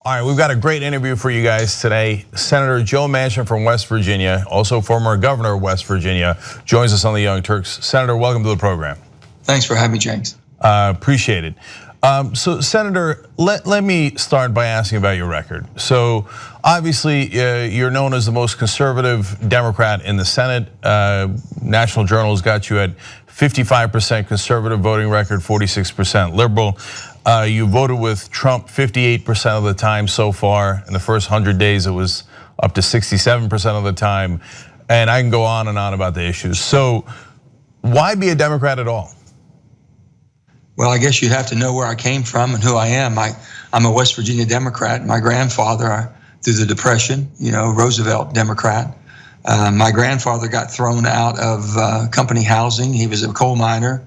All right, we've got a great interview for you guys today. Senator Joe Manchin from West Virginia, also former governor of West Virginia, joins us on the Young Turks. Senator, welcome to the program. Thanks for having me, James. Appreciate it. So, Senator, let me start by asking about your record. So, obviously, you're known as the most conservative Democrat in the Senate. National Journal has got you at 55% conservative voting record, 46% liberal. You voted with Trump 58% of the time so far. In the first 100 days, it was up to 67% of the time. And I can go on and on about the issues. So why be a Democrat at all? Well, I guess you have to know where I came from and who I am. I'm a West Virginia Democrat. My grandfather, through the Depression, Roosevelt Democrat. My grandfather got thrown out of company housing. He was a coal miner,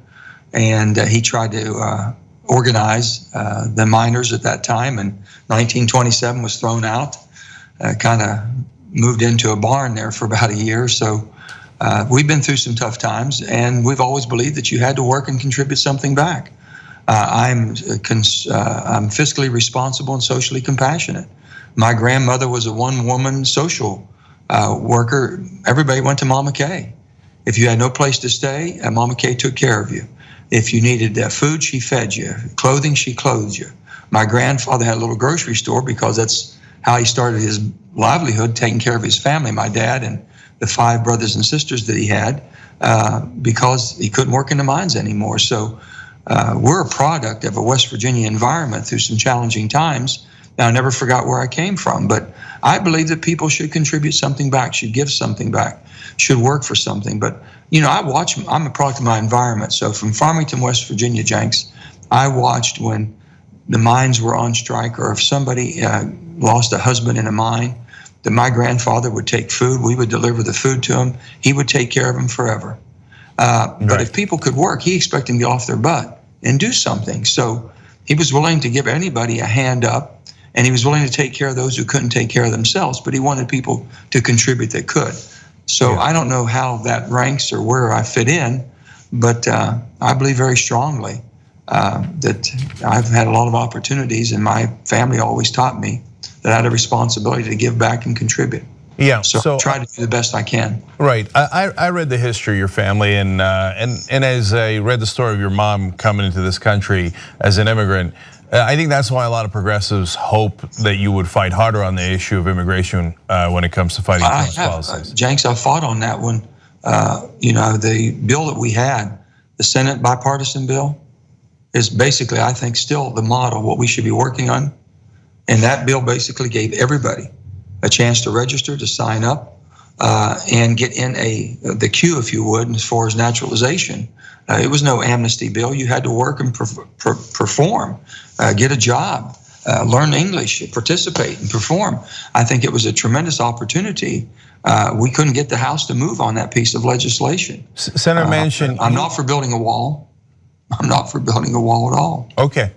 and he tried to organize the miners at that time, and 1927 was thrown out, kind of moved into a barn there for about a year. So we've been through some tough times, and we've always believed that you had to work and contribute something back. I'm fiscally responsible and socially compassionate. My grandmother was a one-woman social worker. Everybody went to Mama Kay. If you had no place to stay, Mama Kay took care of you. If you needed food, she fed you. Clothing, she clothed you. My grandfather had a little grocery store because that's how he started his livelihood, taking care of his family, my dad and the 5 brothers and sisters that he had, because he couldn't work in the mines anymore. So we're a product of a West Virginia environment through some challenging times. Now, I never forgot where I came from, but I believe that people should contribute something back, should give something back, should work for something. But, I'm a product of my environment. So from Farmington, West Virginia, Jenks, I watched when the mines were on strike, or if somebody lost a husband in a mine, that my grandfather would take food. We would deliver the food to him. He would take care of him forever. But if people could work, he expected them to get off their butt and do something. So he was willing to give anybody a hand up, and he was willing to take care of those who couldn't take care of themselves, but he wanted people to contribute that could. So I don't know how that ranks or where I fit in, but I believe very strongly that I've had a lot of opportunities, and my family always taught me that I had a responsibility to give back and contribute. Yeah, so I try to do the best I can. Right, I read the history of your family, and as I read the story of your mom coming into this country as an immigrant, I think that's why a lot of progressives hope that you would fight harder on the issue of immigration when it comes to fighting Trump's policies. Jenks, I fought on that one. The bill that we had, the Senate bipartisan bill, is basically, I think, still the model, what we should be working on. And that bill basically gave everybody a chance to register, to sign up, and get in the queue, if you would, as far as naturalization. It was no amnesty bill. You had to work and perform, get a job, learn English, participate and perform. I think it was a tremendous opportunity. We couldn't get the House to move on that piece of legislation. Senator Manchin, I'm not for building a wall. I'm not for building a wall at all. Okay,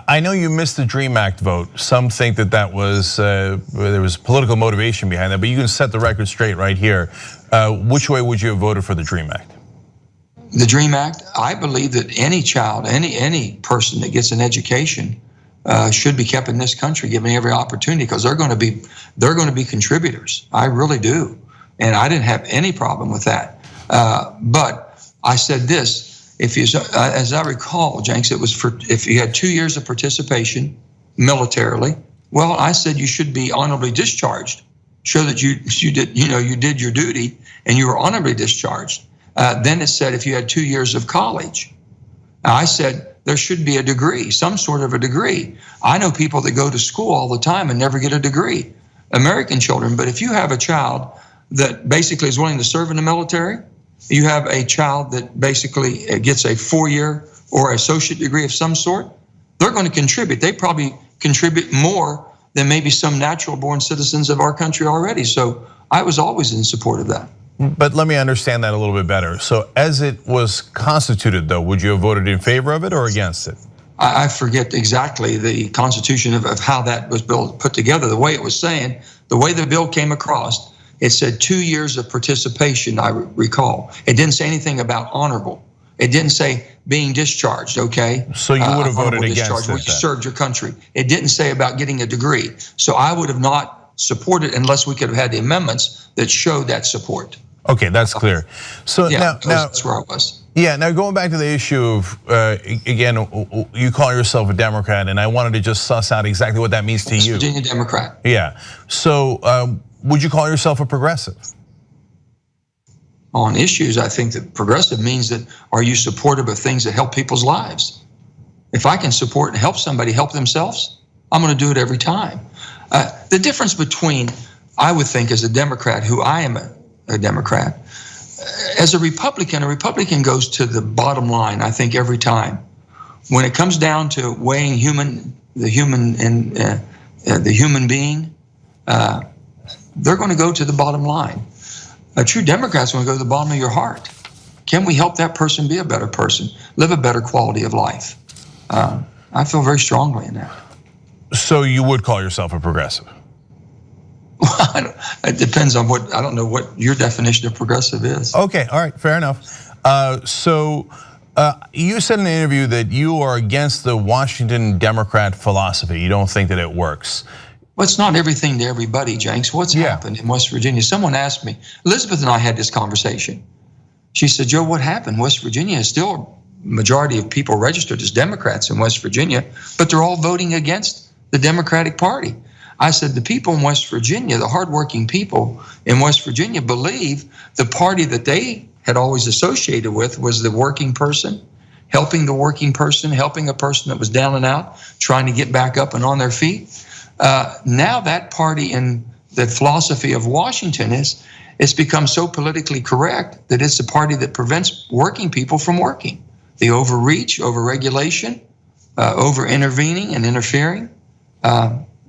I know you missed the DREAM Act vote. Some think that was there was political motivation behind that, but you can set the record straight right here. Which way would you have voted for the DREAM Act? The DREAM Act, I believe that any child, any person that gets an education should be kept in this country, given every opportunity, because they're going to be contributors. I really do, and I didn't have any problem with that. But I said this. As I recall, Jenks, it was if you had 2 years of participation militarily. Well, I said you should be honorably discharged. Show that you did your duty and you were honorably discharged. Then it said if you had 2 years of college. I said there should be a degree, some sort of a degree. I know people that go to school all the time and never get a degree, American children. But if you have a child that basically is willing to serve in the military, you have a child that basically gets a 4-year or associate degree of some sort, they're going to contribute. They probably contribute more than maybe some natural-born citizens of our country already. So I was always in support of that. But let me understand that a little bit better. So as it was constituted, though, would you have voted in favor of it or against it? I forget exactly the constitution of how that was put together. The way it was saying, the way the bill came across, it said 2 years of participation, I recall. It didn't say anything about honorable. It didn't say being discharged, okay? So you would have voted against it well, you served your country. It didn't say about getting a degree. So I would have not supported unless we could have had the amendments that showed that support. Okay, that's clear. So yeah, now that's where I was. Yeah, now going back to the issue of, again, you call yourself a Democrat, and I wanted to just suss out exactly what that means to you. Virginia Democrat. Yeah, so would you call yourself a progressive? On issues, I think that progressive means that are you supportive of things that help people's lives? If I can support and help somebody help themselves, I'm going to do it every time. The difference between, I would think, as a Democrat, who I am a Democrat, as a Republican goes to the bottom line, I think, every time. When it comes down to weighing the human being, they're going to go to the bottom line. A true Democrat's going to go to the bottom of your heart. Can we help that person be a better person, live a better quality of life? I feel very strongly in that. So you would call yourself a progressive? Well, it depends on I don't know what your definition of progressive is. Okay, all right, fair enough. So you said in an interview that you are against the Washington Democrat philosophy. You don't think that it works. Well, it's not everything to everybody, Jenks. What's happened in West Virginia? Someone asked me, Elizabeth and I had this conversation. She said, Joe, what happened? West Virginia is still a majority of people registered as Democrats in West Virginia, but they're all voting against the Democratic Party. I said, the people in West Virginia, the hardworking people in West Virginia, believe the party that they had always associated with was the working person, helping the working person, helping a person that was down and out, trying to get back up and on their feet. Now that party in the philosophy of Washington it's become so politically correct that it's a party that prevents working people from working. The overreach, overregulation, over-intervening and interfering.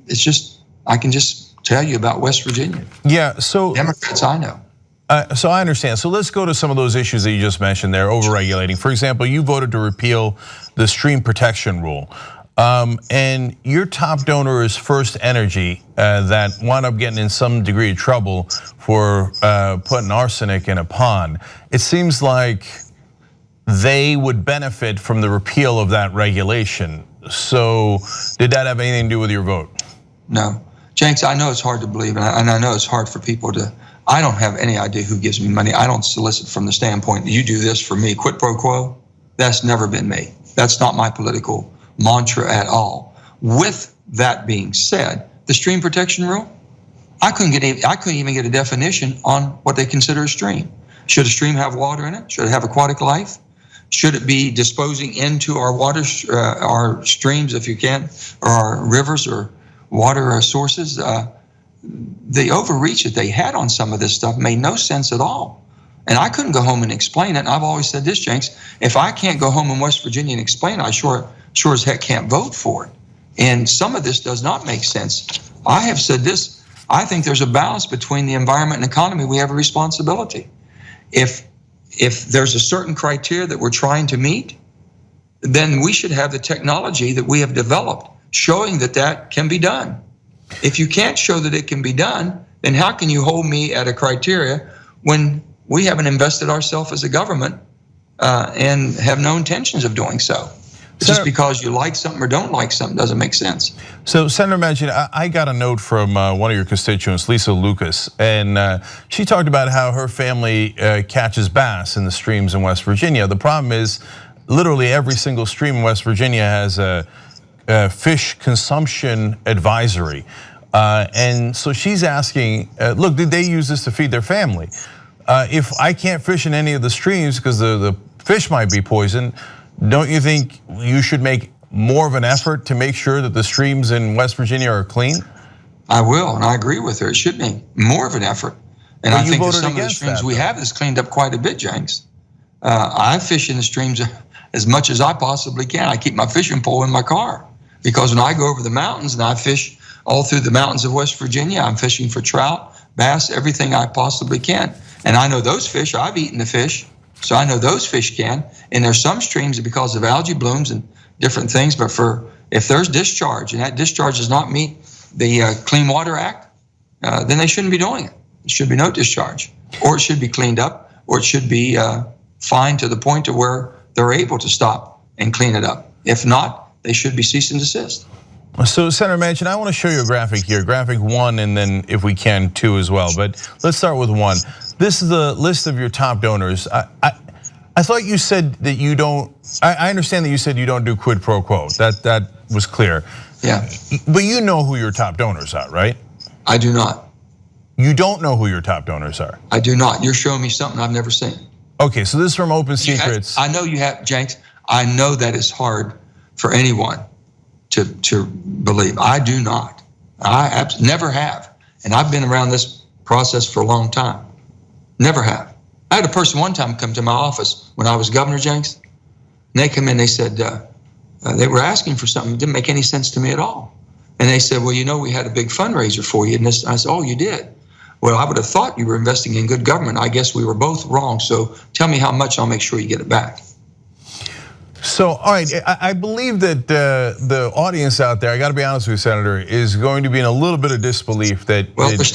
It's just, I can just tell you about West Virginia. Yeah, so Democrats I know. So I understand. So let's go to some of those issues that you just mentioned there, overregulating. For example, you voted to repeal the stream protection rule. And your top donor is First Energy that wound up getting in some degree of trouble for putting arsenic in a pond. It seems like they would benefit from the repeal of that regulation. So did that have anything to do with your vote? No. Jenks, I know it's hard to believe, and I know it's hard for people to, I don't have any idea who gives me money. I don't solicit from the standpoint, you do this for me, quid pro quo. That's never been me. That's not my political mantra at all. With that being said, the stream protection rule, I couldn't even get a definition on what they consider a stream. Should a stream have water in it? Should it have aquatic life? Should it be disposing into our water, our streams, if you can, or our rivers or water sources? The overreach that they had on some of this stuff made no sense at all. And I couldn't go home and explain it. And I've always said this, Jenks, if I can't go home in West Virginia and explain it, I sure as heck can't vote for it. And some of this does not make sense. I have said this, I think there's a balance between the environment and economy. We have a responsibility. If there's a certain criteria that we're trying to meet, then we should have the technology that we have developed showing that that can be done. If you can't show that it can be done, then how can you hold me at a criteria when we haven't invested ourselves as a government and have no intentions of doing so? Just because you like something or don't like something doesn't make sense. So Senator Manchin, I got a note from one of your constituents, Lisa Lucas, and she talked about how her family catches bass in the streams in West Virginia. The problem is literally every single stream in West Virginia has a fish consumption advisory. And so she's asking, look, did they use this to feed their family? If I can't fish in any of the streams because the fish might be poisoned, don't you think you should make more of an effort to make sure that the streams in West Virginia are clean? I will, and I agree with her. It should be more of an effort. And I think that some of the streams we have is cleaned up quite a bit, Jenks. I fish in the streams as much as I possibly can. I keep my fishing pole in my car because when I go over the mountains and I fish all through the mountains of West Virginia, I'm fishing for trout, bass, everything I possibly can. And I know those fish, I've eaten the fish. So I know those fish can, and there's some streams because of algae blooms and different things, but if there's discharge and that discharge does not meet the Clean Water Act, then they shouldn't be doing it. There should be no discharge, or it should be cleaned up, or it should be fined to the point to where they're able to stop and clean it up. If not, they should be cease and desist. So Senator Manchin, I want to show you a graphic here, graphic 1, and then if we can 2 as well. But let's start with 1. This is the list of your top donors. I thought you said that you don't. I understand that you said you don't do quid pro quo. That was clear. Yeah. But you know who your top donors are, right? I do not. You don't know who your top donors are. I do not. You're showing me something I've never seen. Okay, so this is from Open Secrets. I know you have, Jenks. I know that is hard for anyone to believe. I do not. I never have. And I've been around this process for a long time. Never have. I had a person one time come to my office when I was governor, Jenks. And they come in, they said, they were asking for something that didn't make any sense to me at all. And they said, well, you know, we had a big fundraiser for you. And I said, oh, you did? Well, I would have thought you were investing in good government. I guess we were both wrong. So tell me how much, I'll make sure you get it back. So, all right, I believe that the audience out there, I got to be honest with you, Senator, is going to be in a little bit of disbelief that. Well, there's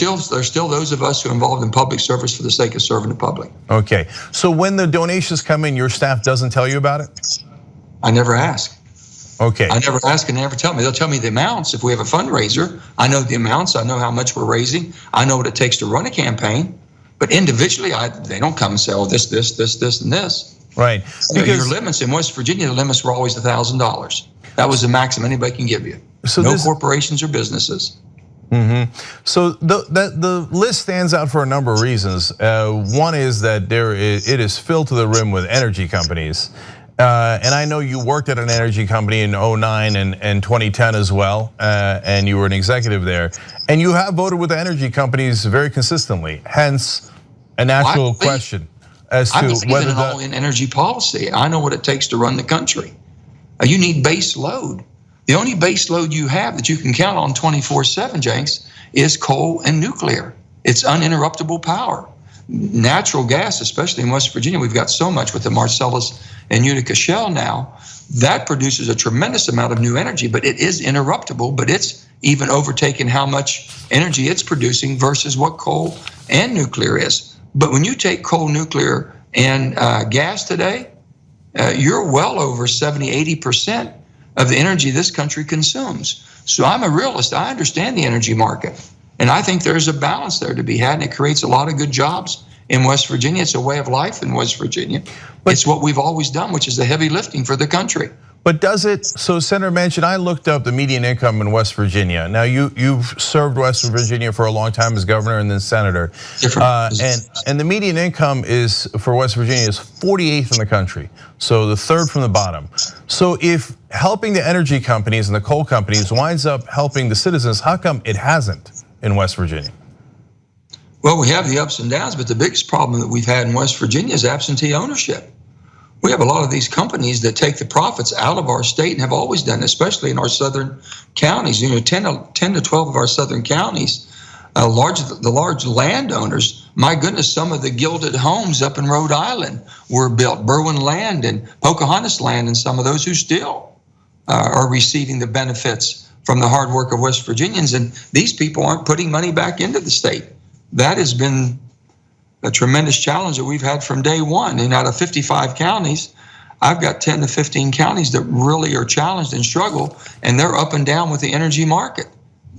still those of us who are involved in public service for the sake of serving the public. Okay, so when the donations come in, your staff doesn't tell you about it? I never ask. Okay. I never ask and they never tell me. They'll tell me the amounts. If we have a fundraiser, I know the amounts. I know how much we're raising. I know what it takes to run a campaign. But individually, they don't come and say, oh, this, and this. Right. Because your limits in West Virginia, the limits were always $1,000. That was the maximum anybody can give you. So no corporations or businesses. So the list stands out for a number of reasons. One is that it is filled to the rim with energy companies. And I know you worked at an energy company in 2009 and 2010 as well, and you were an executive there. And you have voted with the energy companies very consistently, hence a natural question as to whether an all-in energy policy. I know what it takes to run the country. You need base load. The only base load you have that you can count on 24/7, Jenks, is coal and nuclear. It's uninterruptible power. Natural gas, especially in West Virginia, we've got so much with the Marcellus and Utica Shale now, that produces a tremendous amount of new energy, but it is interruptible, but it's even overtaken how much energy it's producing versus what coal and nuclear is. But when you take coal, nuclear, and gas today, you're well over 70–80% of the energy this country consumes. So I'm a realist. I understand the energy market. And I think there's a balance there to be had, and it creates a lot of good jobs in West Virginia. It's a way of life in West Virginia. But it's what we've always done, which is the heavy lifting for the country. But does it, so Senator Manchin, I looked up the median income in West Virginia. Now you've served West Virginia for a long time as governor and then senator. And the median income is for West Virginia is 48th in the country. So the third from the bottom. So if helping the energy companies and the coal companies winds up helping the citizens, how come it hasn't in West Virginia? Well, we have the ups and downs, but the biggest problem that we've had in West Virginia is absentee ownership. We have a lot of these companies that take the profits out of our state and have always done, especially in our southern counties. You know, 10 to 12 of our southern counties, the large landowners, my goodness, some of the gilded homes up in Rhode Island were built, Berwyn Land and Pocahontas Land, and some of those who still are receiving the benefits from the hard work of West Virginians. And these people aren't putting money back into the state. That has been a tremendous challenge that we've had from day one. And out of 55 counties, I've got 10 to 15 counties that really are challenged and struggle, and they're up and down with the energy market.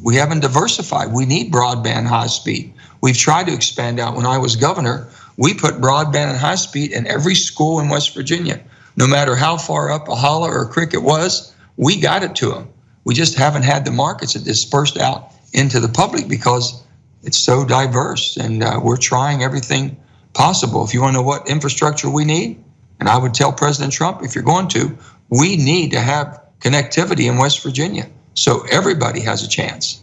We haven't diversified. We need broadband high speed. We've tried to expand out. When I was governor, we put broadband and high speed in every school in West Virginia. No matter how far up a holler or a creek it was, we got it to them. We just haven't had the markets that dispersed out into the public because it's so diverse, and we're trying everything possible. If you want to know what infrastructure we need, and I would tell President Trump, if you're going to, we need to have connectivity in West Virginia so everybody has a chance.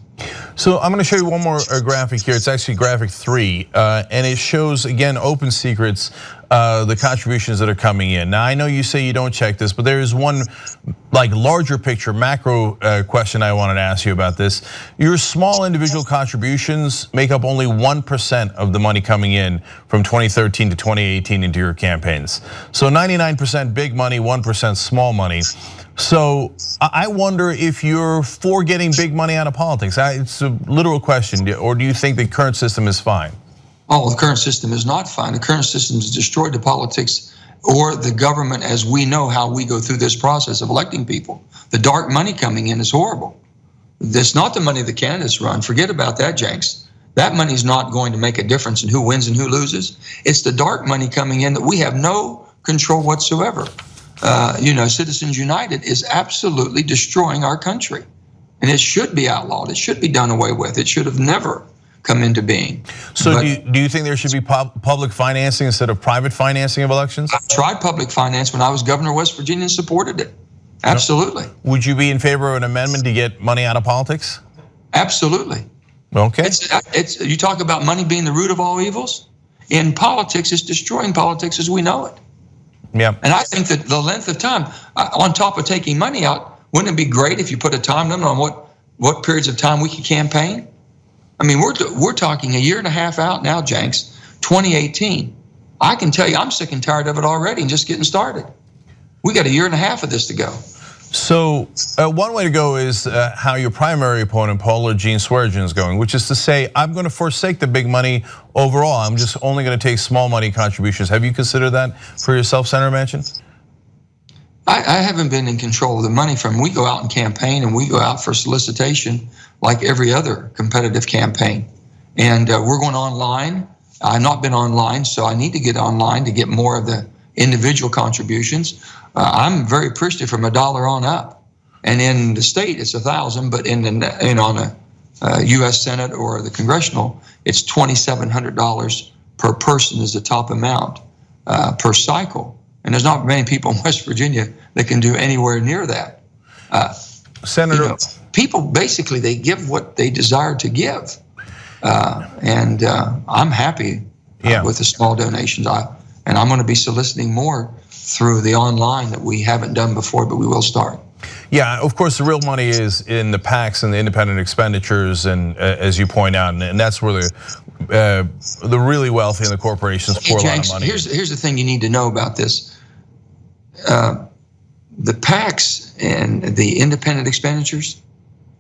So I'm going to show you one more graphic here. It's actually graphic 3, and it shows, again, Open Secrets, the contributions that are coming in. Now, I know you say you don't check this, but there is one larger picture, macro question I wanted to ask you about this. Your small individual contributions make up only 1% of the money coming in from 2013 to 2018 into your campaigns. So 99% big money, 1% small money. So I wonder if you're for getting big money out of politics. It's a literal question, or do you think the current system is fine? Oh, the current system is not fine. The current system has destroyed the politics or the government as we know how we go through this process of electing people. The dark money coming in is horrible. It's not the money the candidates run. Forget about that, Jenks. That money is not going to make a difference in who wins and who loses. It's the dark money coming in that we have no control whatsoever. Citizens United is absolutely destroying our country. And it should be outlawed. It should be done away with. It should have never come into being. So do you think there should be public financing instead of private financing of elections? I tried public finance when I was governor of West Virginia and supported it. Absolutely. Would you be in favor of an amendment to get money out of politics? Absolutely. Okay. It's you talk about money being the root of all evils. In politics, it's destroying politics as we know it. Yeah. And I think that the length of time, on top of taking money out, wouldn't it be great if you put a time limit on what periods of time we could campaign? I mean, we're talking a year and a half out now, Jenks, 2018. I can tell you I'm sick and tired of it already and just getting started. We got a year and a half of this to go. So one way to go is how your primary opponent, Paula Jean Swearengin, is going, which is to say, I'm going to forsake the big money overall. I'm just only going to take small money contributions. Have you considered that for yourself, Senator Manchin? I haven't been in control of the money we go out and campaign and we go out for solicitation like every other competitive campaign. And we're going online. I've not been online, so I need to get online to get more of the individual contributions. I'm very appreciative from $1 on up. And in the state, it's $1,000, but on a U.S. Senate or the congressional, it's $2,700 per person is the top amount per cycle. And there's not many people in West Virginia that can do anywhere near that. Senator, people basically, they give what they desire to give. And I'm happy with the small donations. And I'm going to be soliciting more through the online that we haven't done before, but we will start. Yeah, of course, the real money is in the PACs and the independent expenditures, and as you point out, and that's where the really wealthy and the corporations pour a lot of money. Here's the thing you need to know about this. The PACs and the independent expenditures,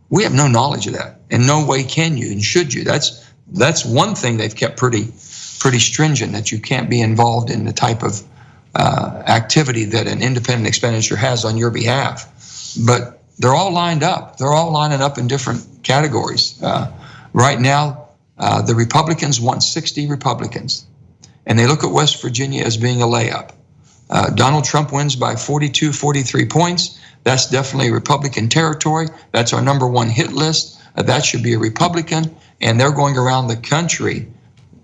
we have no knowledge of that, and no way can you and should you. That's one thing they've kept pretty stringent, that you can't be involved in the type of activity that an independent expenditure has on your behalf. But they're all lined up. They're all lining up in different categories. Right now, the Republicans want 60 Republicans, and they look at West Virginia as being a layup. Donald Trump wins by 42, 43 points. That's definitely Republican territory. That's our #1 hit list. That should be a Republican, and they're going around the country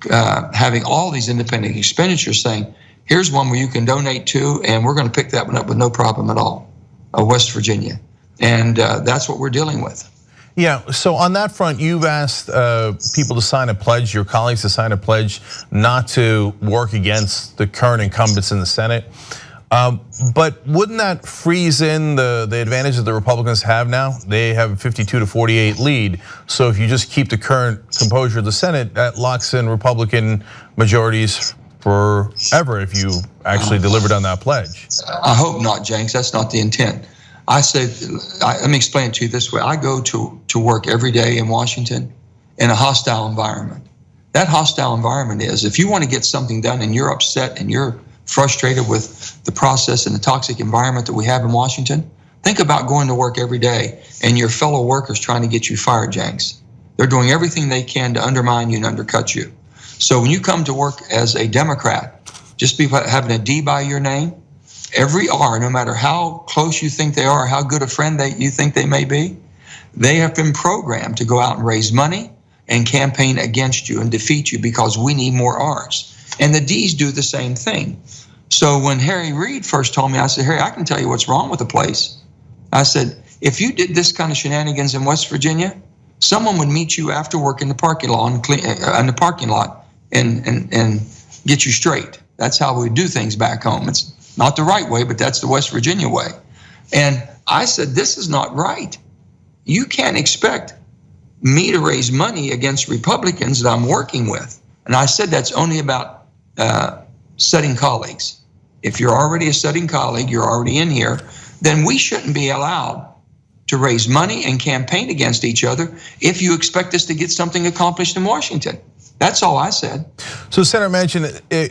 having all these independent expenditures saying, here's one where you can donate to, and we're going to pick that one up with no problem at all, West Virginia. And that's what we're dealing with. Yeah, so on that front, you've asked people to sign a pledge, your colleagues to sign a pledge not to work against the current incumbents in the Senate. But wouldn't that freeze in the advantage that the Republicans have now? They have a 52-48 lead. So if you just keep the current composure of the Senate, that locks in Republican majorities forever if you actually delivered on that pledge. I hope not, Jenks. That's not the intent. Let me explain it to you this way. I go to work every day in Washington in a hostile environment. That hostile environment is, if you want to get something done and you're upset and you're frustrated with the process and the toxic environment that we have in Washington, think about going to work every day and your fellow workers trying to get you fired, Jenks. They're doing everything they can to undermine you and undercut you. So when you come to work as a Democrat, just be having a D by your name. Every R, no matter how close you think they are, how good a friend you think they may be, they have been programmed to go out and raise money and campaign against you and defeat you because we need more R's. And the D's do the same thing. So when Harry Reid first told me, I said, Harry, I can tell you what's wrong with the place. I said, if you did this kind of shenanigans in West Virginia, someone would meet you after work in the parking lot and get you straight. That's how we do things back home. It's not the right way, but that's the West Virginia way. And I said, this is not right. You can't expect me to raise money against Republicans that I'm working with. And I said, that's only about setting colleagues. If you're already a setting colleague, you're already in here, then we shouldn't be allowed to raise money and campaign against each other if you expect us to get something accomplished in Washington. That's all I said. So Senator Manchin,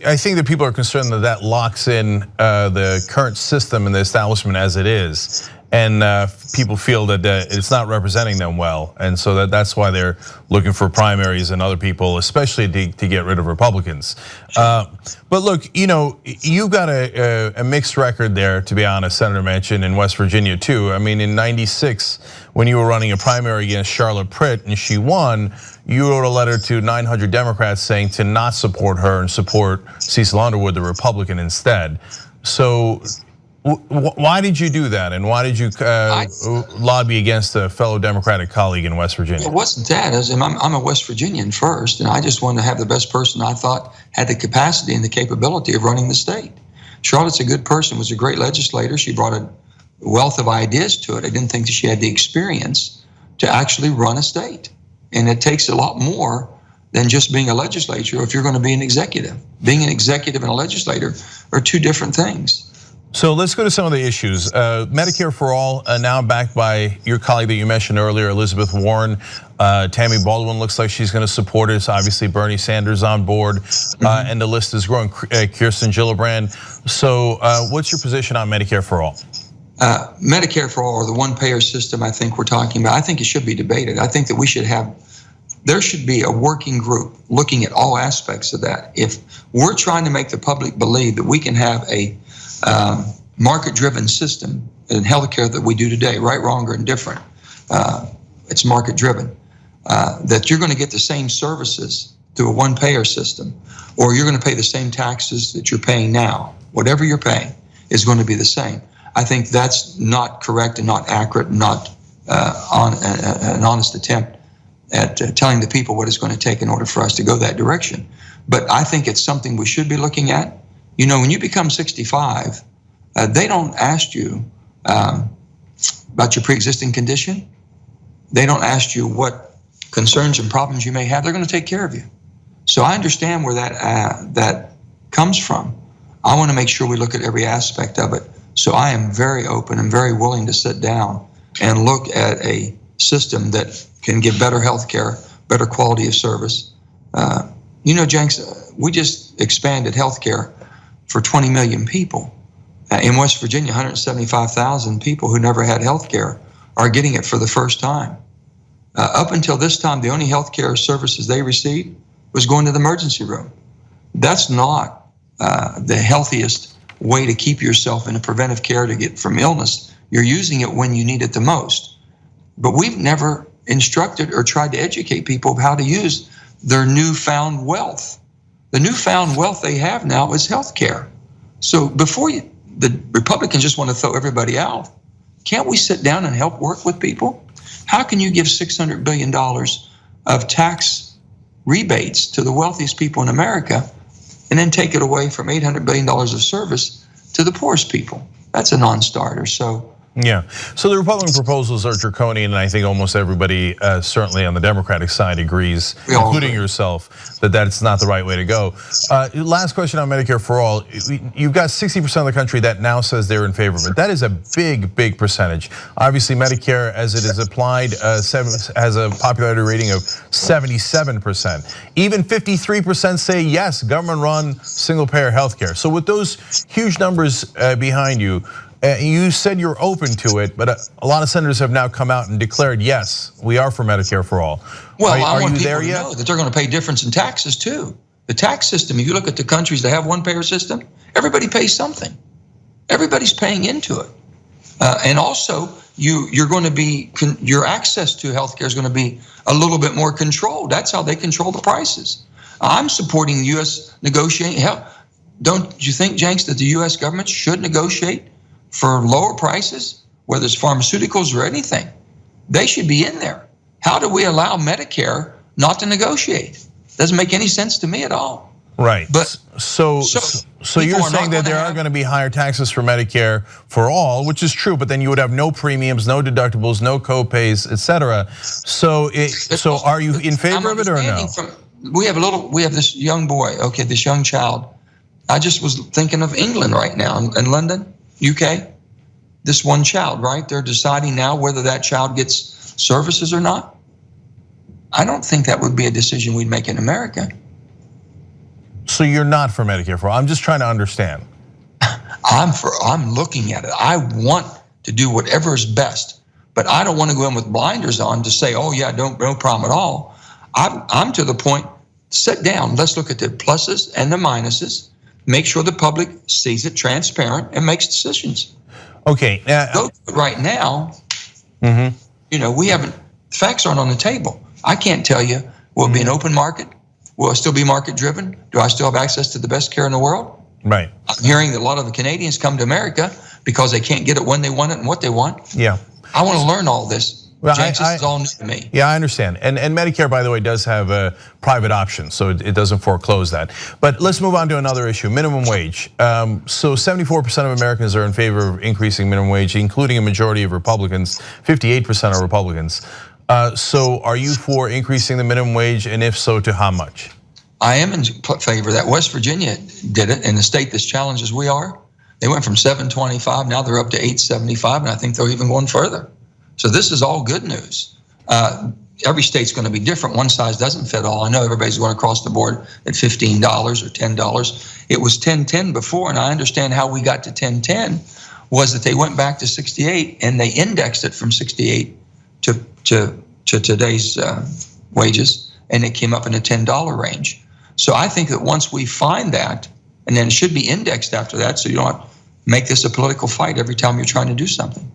I think that people are concerned that that locks in the current system and the establishment as it is. And people feel that it's not representing them well. And so that's why they're looking for primaries and other people, especially to get rid of Republicans. But look, you've got a mixed record there, to be honest, Senator Manchin, in West Virginia too. I mean, in '96, when you were running a primary against Charlotte Pritt and she won, you wrote a letter to 900 Democrats saying to not support her and support Cecil Underwood, the Republican, instead. So why did you do that, and why did you lobby against a fellow Democratic colleague in West Virginia? It wasn't that. I'm a West Virginian first, and I just wanted to have the best person I thought had the capacity and the capability of running the state. Charlotte's a good person, was a great legislator. She brought a wealth of ideas to it. I didn't think that she had the experience to actually run a state. And it takes a lot more than just being a legislator if you're going to be an executive. Being an executive and a legislator are two different things. So let's go to some of the issues. Medicare for All, now backed by your colleague that you mentioned earlier, Elizabeth Warren. Tammy Baldwin looks like she's going to support it. Obviously, Bernie Sanders on board, and the list is growing. Kirsten Gillibrand. So what's your position on Medicare for All? Medicare for All, or the one-payer system I think we're talking about, I think it should be debated. I think that there should be a working group looking at all aspects of that. If we're trying to make the public believe that we can have a market-driven system in healthcare that we do today, right, wrong, or indifferent, it's market-driven, that you're going to get the same services through a one-payer system, or you're going to pay the same taxes that you're paying now. Whatever you're paying is going to be the same. I think that's not correct and not accurate, and not an honest attempt at telling the people what it's going to take in order for us to go that direction. But I think it's something we should be looking at. When you become 65, they don't ask you about your pre-existing condition. They don't ask you what concerns and problems you may have. They're going to take care of you. So I understand where that comes from. I want to make sure we look at every aspect of it. So I am very open and very willing to sit down and look at a system that can give better health care, better quality of service. Jenks, we just expanded health care for 20 million people. In West Virginia, 175,000 people who never had health care are getting it for the first time. Up until this time, the only health care services they received was going to the emergency room. That's not the healthiest way to keep yourself in a preventive care to get from illness. You're using it when you need it the most. But we've never instructed or tried to educate people of how to use their newfound wealth. The newfound wealth they have now is health care. So before the Republicans just want to throw everybody out, can't we sit down and help work with people? How can you give $600 billion of tax rebates to the wealthiest people in America and then take it away from $800 billion of service to the poorest people? That's a non-starter. Yeah, so the Republican proposals are draconian, and I think almost everybody, certainly on the Democratic side, agrees, including yourself, that that's not the right way to go. Last question on Medicare for All. You've got 60% of the country that now says they're in favor of it. That is a big percentage. Obviously, Medicare, as it is applied, has a popularity rating of 77%. Even 53% say yes, government-run, single-payer healthcare. So with those huge numbers behind you, you said you're open to it, but a lot of senators have now come out and declared, yes, we are for Medicare for all. Well, I want people to know that they're going to pay difference in taxes too. The tax system, if you look at the countries that have one-payer system, everybody pays something. Everybody's paying into it. And also, you're going to be, your access to healthcare is going to be a little bit more controlled. That's how they control the prices. I'm supporting U.S. negotiating. Hell, don't you think, Jenks, that the U.S. government should negotiate for lower prices, whether it's pharmaceuticals or anything? They should be in there. How do we allow Medicare not to negotiate? Doesn't make any sense to me at all. Right. But so you're saying that there are going to be higher taxes for Medicare for all, which is true, but then you would have no premiums, no deductibles, no co-pays, etc. So are you in favor of it or no? We have this young boy, this young child. I just was thinking of England right now, in London, UK. This one child, right? They're deciding now whether that child gets services or not. I don't think that would be a decision we'd make in America. So you're not for Medicare for all. I'm just trying to understand. I'm looking at it. I want to do whatever is best, but I don't want to go in with blinders on to say, oh yeah, no problem at all. I'm to the point, sit down, let's look at the pluses and the minuses, make sure the public sees it transparent and makes decisions. Okay. Right now, we haven't, facts aren't on the table. I can't tell you, will it be an open market? Will it still be market driven? Do I still have access to the best care in the world? Right. I'm hearing that a lot of the Canadians come to America because they can't get it when they want it and what they want. Yeah. I want to learn all this. Well, James, this is all new to me. Yeah, I understand. And Medicare, by the way, does have a private option, so it doesn't foreclose that. But let's move on to another issue, minimum wage. So 74% of Americans are in favor of increasing minimum wage, including a majority of Republicans, 58% are Republicans. So are you for increasing the minimum wage, and if so, to how much? I am in favor of that. West Virginia did it, in the state that's challenged as we are. They went from $7.25, now they're up to $8.75, and I think they're even going further. So this is all good news. Every state's going to be different. One size doesn't fit all. I know everybody's going across the board at $15 or $10. It was $10.10 before, and I understand how we got to $10.10 was that they went back to 68 and they indexed it from 68 to today's wages, and it came up in the $10 range. So I think that once we find that, and then it should be indexed after that, so you don't make this a political fight every time you're trying to do something.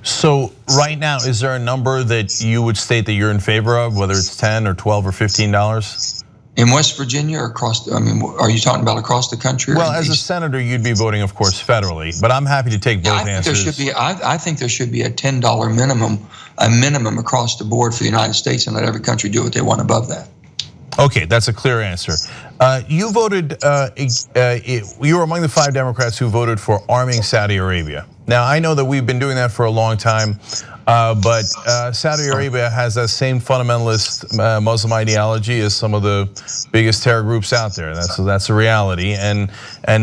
So right now, is there a number that you would state that you're in favor of, whether it's 10 or 12 or $15? In West Virginia or across, are you talking about across the country? Well, as a senator, you'd be voting, of course, federally, but I'm happy to take both answers. I think there should be a $10 minimum across the board for the United States, and let every country do what they want above that. Okay, that's a clear answer. You voted, you were among the 5 Democrats who voted for arming Saudi Arabia. Now, I know that we've been doing that for a long time, but Saudi Arabia has that same fundamentalist Muslim ideology as some of the biggest terror groups out there. That's a reality. And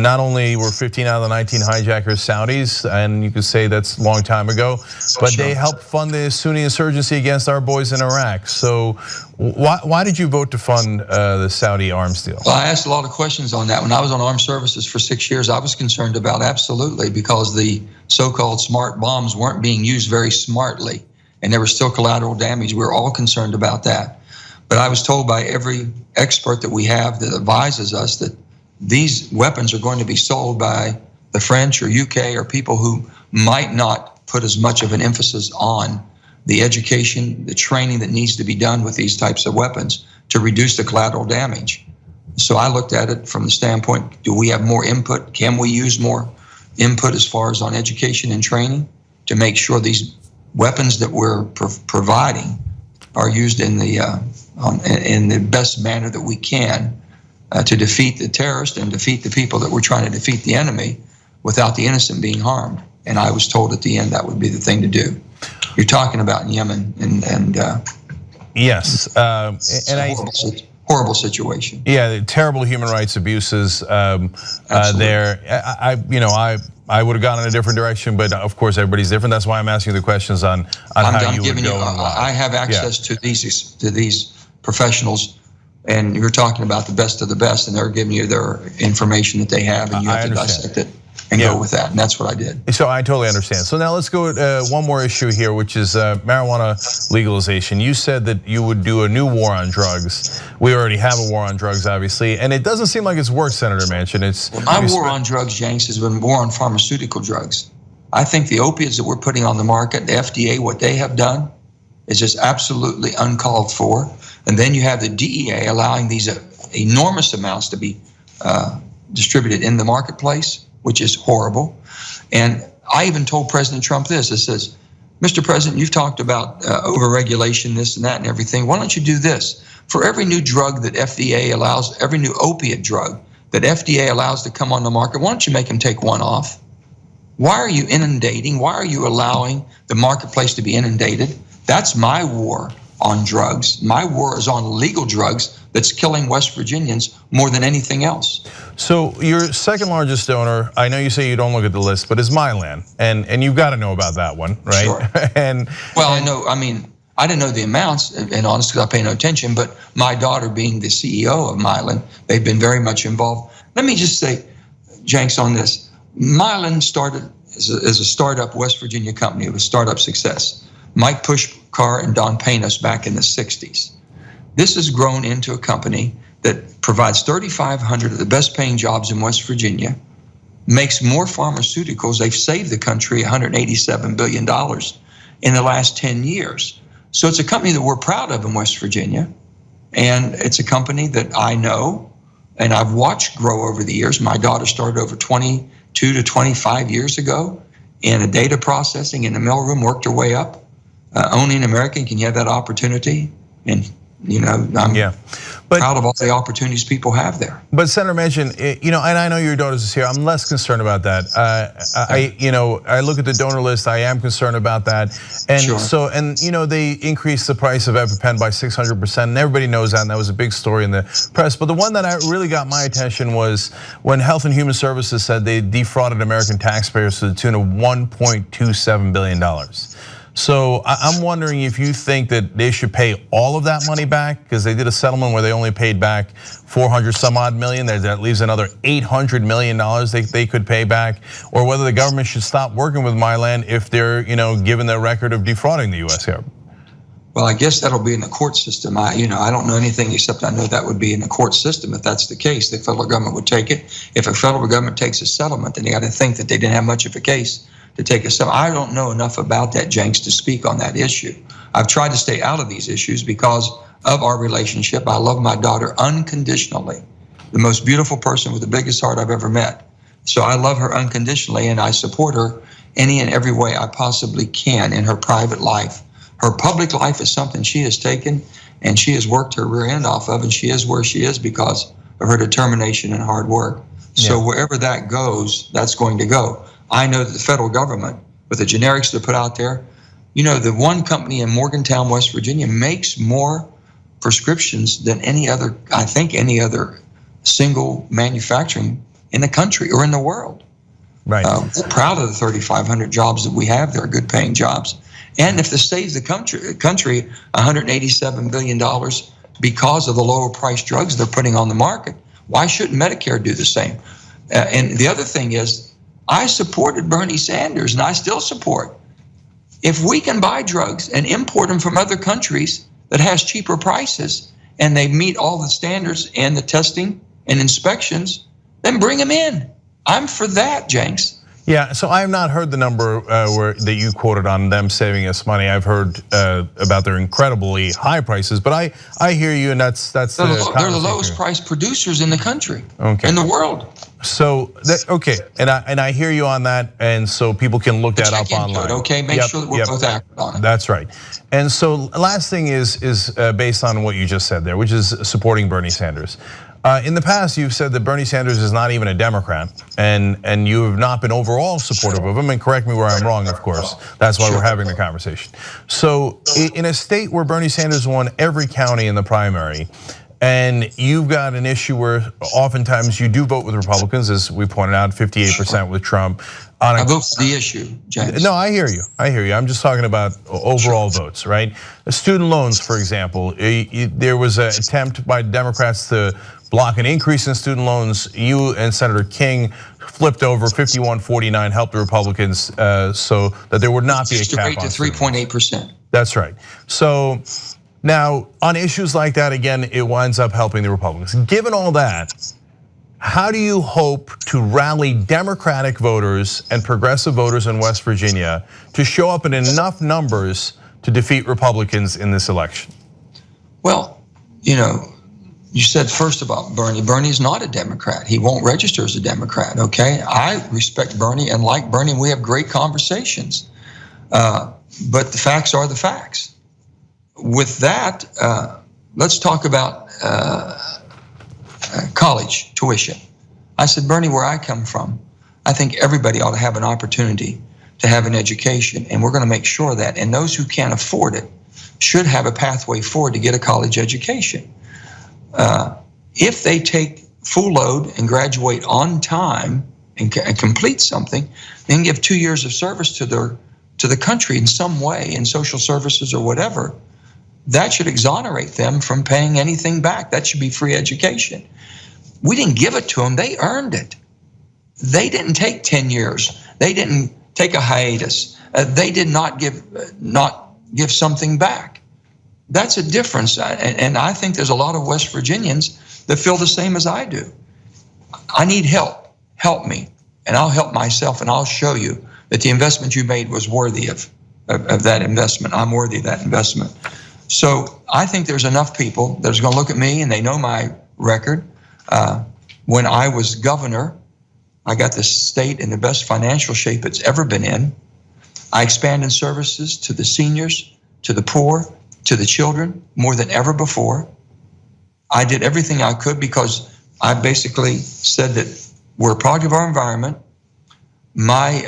not only were 15 out of the 19 hijackers Saudis, and you could say that's a long time ago, but they helped fund the Sunni insurgency against our boys in Iraq. So why did you vote to fund the Saudi arms deal? Well, I asked a lot of questions on that. When I was on armed services for 6 years, I was concerned about absolutely, because the so-called smart bombs weren't being used very smartly, and there was still collateral damage. We were all concerned about that. But I was told by every expert that we have that advises us that these weapons are going to be sold by the French or UK or people who might not put as much of an emphasis on the education, the training that needs to be done with these types of weapons to reduce the collateral damage. So I looked at it from the standpoint, do we have more input? Can we use more input as far as on education and training to make sure these weapons that we're providing are used in the best manner that we can to defeat the terrorists and defeat the people that we're trying to defeat, the enemy, without the innocent being harmed. And I was told at the end that would be the thing to do. You're talking about Yemen and yes, horrible situation. Yeah, terrible human rights abuses there. I would have gone in a different direction, but of course everybody's different. That's why I'm asking the questions on how you would go. I have access to these professionals, and you're talking about the best of the best, and they're giving you their information that they have, and you have to dissect it and go with that, and that's what I did. So I totally understand. So now let's go one more issue here, which is marijuana legalization. You said that you would do a new war on drugs. We already have a war on drugs, obviously, and it doesn't seem like it's worked, Senator Manchin. My war on drugs, Jenks, has been war on pharmaceutical drugs. I think the opiates that we're putting on the market, the FDA, what they have done is just absolutely uncalled for. And then you have the DEA allowing these enormous amounts to be distributed in the marketplace, which is horrible. And I even told President Trump this. It says, Mr. President, you've talked about overregulation, this and that and everything. Why don't you do this? For every new drug that FDA allows, every new opiate drug that FDA allows to come on the market, why don't you make them take one off? Why are you inundating? Why are you allowing the marketplace to be inundated? That's my war on drugs. My war is on legal drugs that's killing West Virginians more than anything else. So your second largest donor, I know you say you don't look at the list, but is Mylan, and you've got to know about that one, right? Sure. I know. I mean, I didn't know the amounts, and honest, because I pay no attention, but my daughter being the CEO of Mylan, they've been very much involved. Let me just say, Jenks, on this. Mylan started as a startup West Virginia company. It was a startup success. Mike Pushkar and Don Panos back in the 60s. This has grown into a company that provides 3,500 of the best paying jobs in West Virginia, makes more pharmaceuticals. They've saved the country $187 billion in the last 10 years. So it's a company that we're proud of in West Virginia. And it's a company that I know and I've watched grow over the years. My daughter started over 22 to 25 years ago in a data processing in the mailroom, worked her way up. Owning American, can you have that opportunity? And I'm proud of all the opportunities people have there. But Senator Manchin, and I know your daughter's is here. I'm less concerned about that. I look at the donor list. I am concerned about that. And sure. They increased the price of EpiPen by 600%, and everybody knows that, and that was a big story in the press. But the one that really got my attention was when Health and Human Services said they defrauded American taxpayers to the tune of $1.27 billion. So I'm wondering if you think that they should pay all of that money back, because they did a settlement where they only paid back 400 some odd million. That leaves another $800 million they could pay back, or whether the government should stop working with Mylan if they're given their record of defrauding the U.S. government. Well, I guess that'll be in the court system. I don't know anything except I know that would be in the court system. If that's the case, the federal government would take it. If a federal government takes a settlement, then they got to think that they didn't have much of a case to take a settlement. I don't know enough about that, Jenks, to speak on that issue. I've tried to stay out of these issues because of our relationship. I love my daughter unconditionally, the most beautiful person with the biggest heart I've ever met. So I love her unconditionally, and I support her any and every way I possibly can in her private life. Her public life is something she has taken, and she has worked her rear end off of, and she is where she is because of her determination and hard work. So wherever that goes, that's going to go. I know that the federal government, with the generics they put out there, the one company in Morgantown, West Virginia, makes more prescriptions than any other single manufacturing in the country or in the world. Right. We're proud of the 3,500 jobs that we have. They're good paying jobs. And if this saves the country $187 billion because of the lower priced drugs they're putting on the market, why shouldn't Medicare do the same? And the other thing is, I supported Bernie Sanders, and I still support. If we can buy drugs and import them from other countries that has cheaper prices, and they meet all the standards and the testing and inspections, then bring them in. I'm for that, Jenks. Yeah, so I have not heard the number that you quoted on them saving us money. I've heard about their incredibly high prices, but I hear you, and that's they're the lowest priced producers in the country, in the world. So and I hear you on that, and so people can look that up online. Make sure that we're both accurate on it. That's right. And so last thing is based on what you just said there, which is supporting Bernie Sanders. In the past, you've said that Bernie Sanders is not even a Democrat, and you have not been overall supportive of him. And correct me where I'm wrong, of course. That's why we're having the conversation. So in a state where Bernie Sanders won every county in the primary, and you've got an issue where oftentimes you do vote with Republicans, as we pointed out, 58% with Trump. I vote for the issue, James. No, I hear you. I'm just talking about overall votes, right? Student loans, for example. There was an attempt by Democrats to block an increase in student loans. You and Senator King flipped over 51-49, helped the Republicans so that there would not be a cap on to 3.8%. That's right. So now on issues like that, again, it winds up helping the Republicans. Given all that, how do you hope to rally Democratic voters and progressive voters in West Virginia to show up in enough numbers to defeat Republicans in this election? Well, you said first about Bernie. Bernie's not a Democrat. He won't register as a Democrat, okay? I respect Bernie and like Bernie, and we have great conversations. But the facts are the facts. With that, let's talk about college tuition. I said, Bernie, where I come from, I think everybody ought to have an opportunity to have an education, and we're going to make sure that, and those who can't afford it should have a pathway forward to get a college education. If they take full load and graduate on time and complete something, then give 2 years of service to the country in some way, in social services or whatever, that should exonerate them from paying anything back. That should be free education. We didn't give it to them, they earned it. They didn't take 10 years. They didn't take a hiatus. They did not give something back. That's a difference, and I think there's a lot of West Virginians that feel the same as I do. I need help. Help me, and I'll help myself, and I'll show you that the investment you made was worthy of that investment. I'm worthy of that investment. So I think there's enough people that's going to look at me, and they know my record. When I was governor, I got the state in the best financial shape it's ever been in. I expanded services to the seniors, to the poor, to the children more than ever before. I did everything I could because I basically said that we're a product of our environment. My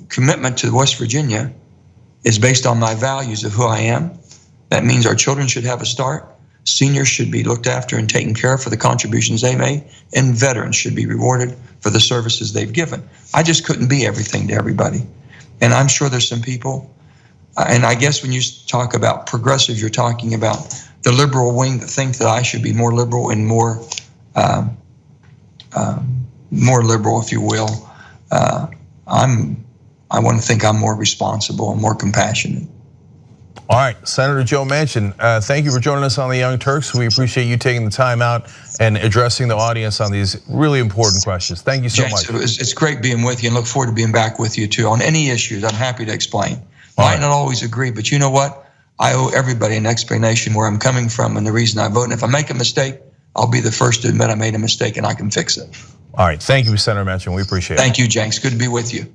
commitment to West Virginia is based on my values of who I am. That means our children should have a start. Seniors should be looked after and taken care of for the contributions they made, and veterans should be rewarded for the services they've given. I just couldn't be everything to everybody. And I'm sure there's some people, and I guess when you talk about progressive, you're talking about the liberal wing that think that I should be more liberal and more liberal, if you will. I want to think I'm more responsible and more compassionate. All right, Senator Joe Manchin, thank you for joining us on the Young Turks. We appreciate you taking the time out and addressing the audience on these really important questions. Thank you so much. It's great being with you, and look forward to being back with you too on any issues. I'm happy to explain. Might not always agree, but you know what? I owe everybody an explanation where I'm coming from and the reason I vote. And if I make a mistake, I'll be the first to admit I made a mistake and I can fix it. All right, thank you, Senator Manchin. We appreciate it. Thank you, Jenks. Good to be with you.